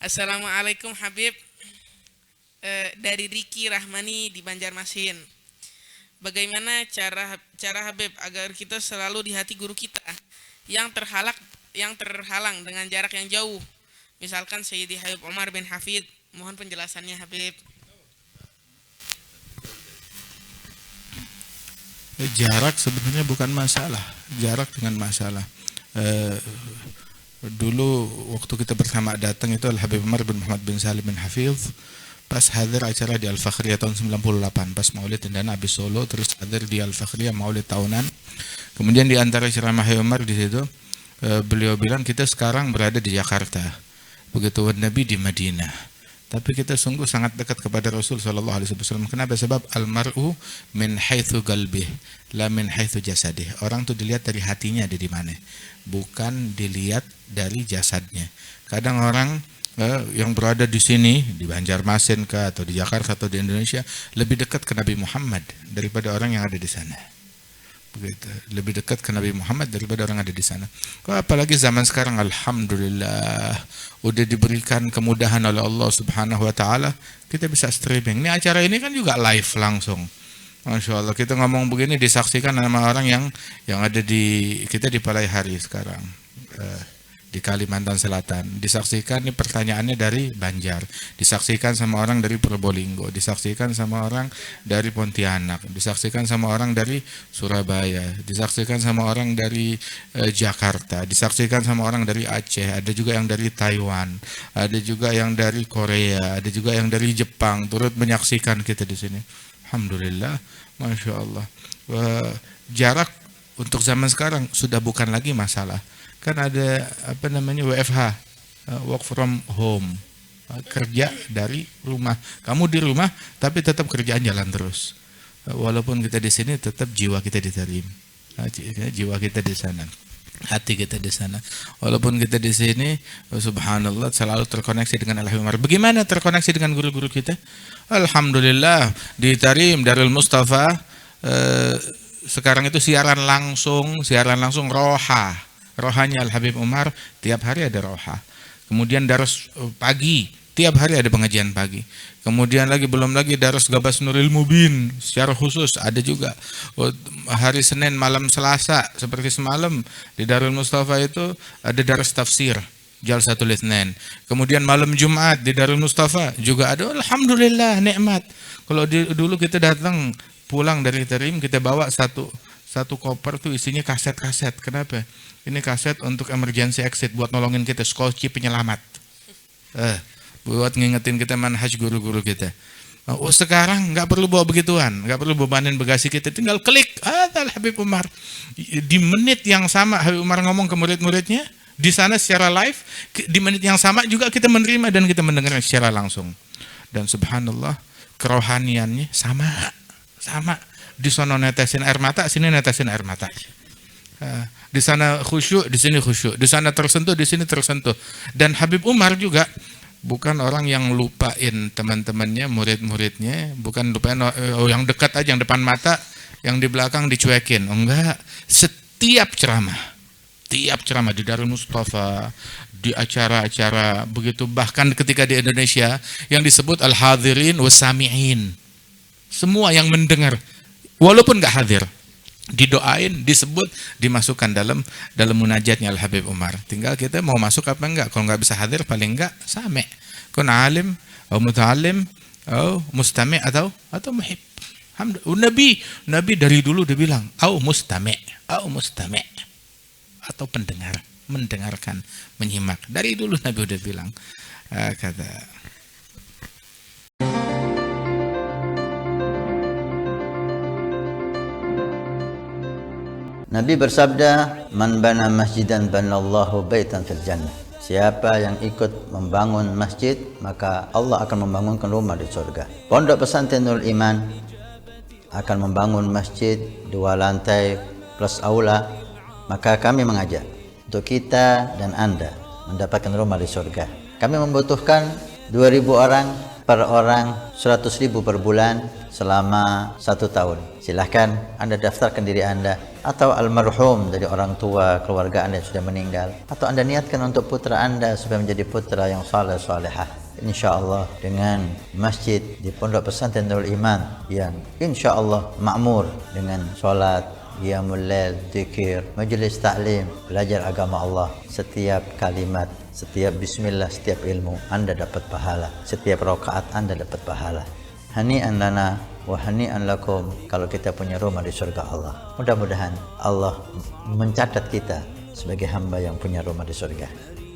Assalamualaikum Habib. Dari Riki Rahmani di Banjarmasin. Bagaimana cara Habib agar kita selalu di hati guru kita yang terhalang dengan jarak yang jauh? Misalkan Sayyidi Habib Omar bin Hafid. Mohon penjelasannya Habib. Jarak sebenarnya bukan masalah. Jarak dengan masalah. Dulu waktu kita bersama datang itu Al Habib Umar bin Muhammad bin Salim bin Hafiz pas hadir acara di Al Fakhriyah tahun 98 pas Maulid Cendana habis Solo, terus hadir di Al Fakhriyah Maulid tahunan. Kemudian di antara ceramah Habib Umar di situ beliau bilang kita sekarang berada di Jakarta, begitu Nabi di Madinah. Tapi kita sungguh sangat dekat kepada Rasul sallallahu alaihi wasallam. Kenapa? Sebab al-mar'u min haitsu qalbih, la min haitsu jasadih. Orang tuh dilihat dari hatinya ada di mana, bukan dilihat dari jasadnya. Kadang orang yang berada di sini di Banjarmasin kah atau di Jakarta atau di Indonesia lebih dekat ke Nabi Muhammad daripada orang yang ada di sana. Begitu, lebih dekat ke Nabi Muhammad daripada orang ada di sana. Apalagi zaman sekarang alhamdulillah udah diberikan kemudahan oleh Allah Subhanahu wa taala, kita bisa streaming. Ini acara ini kan juga live langsung. Masya Allah, kita ngomong begini disaksikan sama orang yang ada di kita di Palai Hari sekarang. Di Kalimantan Selatan, disaksikan ini pertanyaannya dari Banjar, disaksikan sama orang dari Probolinggo, disaksikan sama orang dari Pontianak, disaksikan sama orang dari Surabaya, disaksikan sama orang dari Jakarta, disaksikan sama orang dari Aceh, ada juga yang dari Taiwan, ada juga yang dari Korea, ada juga yang dari Jepang turut menyaksikan kita di sini. Alhamdulillah, Masya Allah. Jarak untuk zaman sekarang sudah bukan lagi masalah. Kan ada WFH, work from home, kerja dari rumah. Kamu di rumah tapi tetap kerjaan jalan terus. Walaupun kita di sini tetap jiwa kita diterim, jiwa kita di sana, hati kita di sana. Walaupun kita di sini, subhanallah selalu terkoneksi dengan Al Habib Umar. Bagaimana terkoneksi dengan guru-guru kita? Alhamdulillah di Tarim Darul Mustafa sekarang itu siaran langsung rohanya Al Habib Umar, tiap hari ada roha. Kemudian darus pagi, tiap hari ada pengajian pagi. Kemudian belum lagi darus Gabas Nuril Mubin secara khusus ada juga. Hari Senin malam Selasa seperti semalam di Darul Mustafa itu ada darus tafsir Jalsatul Itsnain. Kemudian malam Jumat di Darul Mustafa juga ada. Alhamdulillah nikmat. Kalau dulu kita datang pulang dari Tarim, kita bawa satu koper tuh isinya kaset-kaset. Kenapa? Ini kaset untuk emergency exit buat nolongin kita, skoci penyelamat. Buat ngingetin kita manhaj guru-guru kita. Sekarang nggak perlu bawa begituan, nggak perlu bebanin bagasi kita, tinggal klik Al Habib Umar. Di menit yang sama Habib Umar ngomong ke murid-muridnya di sana secara live, di menit yang sama juga kita menerima dan kita mendengar secara langsung. Dan subhanallah kerohaniannya sama. Di sana netesin air mata, sini netesin air mata. Di sana khusyuk, di sini khusyuk. Di sana tersentuh, di sini tersentuh. Dan Habib Umar juga bukan orang yang lupain teman-temannya, murid-muridnya, bukan lupain yang dekat aja, yang depan mata, yang di belakang dicuekin. Enggak. Setiap ceramah di Darul Mustafa, di acara-acara begitu, bahkan ketika di Indonesia yang disebut al-hadirin was-sami'in. Semua yang mendengar walaupun nggak hadir didoain, disebut, dimasukkan dalam munajatnya Al Habib Umar. Tinggal kita mau masuk apa enggak. Kalau nggak bisa hadir paling enggak sami', kun alim atau muta'allim atau mustami' atau muhib. Nabi dari dulu dia bilang au mustami' atau pendengar, mendengarkan, menyimak. Dari dulu Nabi udah bilang kata Nabi bersabda, "Man bana masjidan banallahu baitan fil jannah." Siapa yang ikut membangun masjid, maka Allah akan membangunkan rumah di surga. Pondok Pesantren Nurul Iman akan membangun masjid 2 lantai plus aula, maka kami mengajak untuk kita dan Anda mendapatkan rumah di surga. Kami membutuhkan 2.000 orang per orang, 100.000 per bulan, selama 1 tahun. Silahkan Anda daftarkan diri Anda, atau almarhum dari orang tua keluarga Anda yang sudah meninggal, atau Anda niatkan untuk putra Anda supaya menjadi putra yang saleh salehah. InsyaAllah dengan masjid di Pondok Pesantren Nurul Iman yang insyaAllah makmur dengan solat, qiyamul lail, zikir, majlis taklim, belajar agama Allah, setiap kalimat, setiap bismillah, setiap ilmu Anda dapat pahala, setiap rakaat Anda dapat pahala. Hani'an lana wa hani'an lakum kalau kita punya rumah di surga Allah. Mudah-mudahan Allah mencatat kita sebagai hamba yang punya rumah di surga.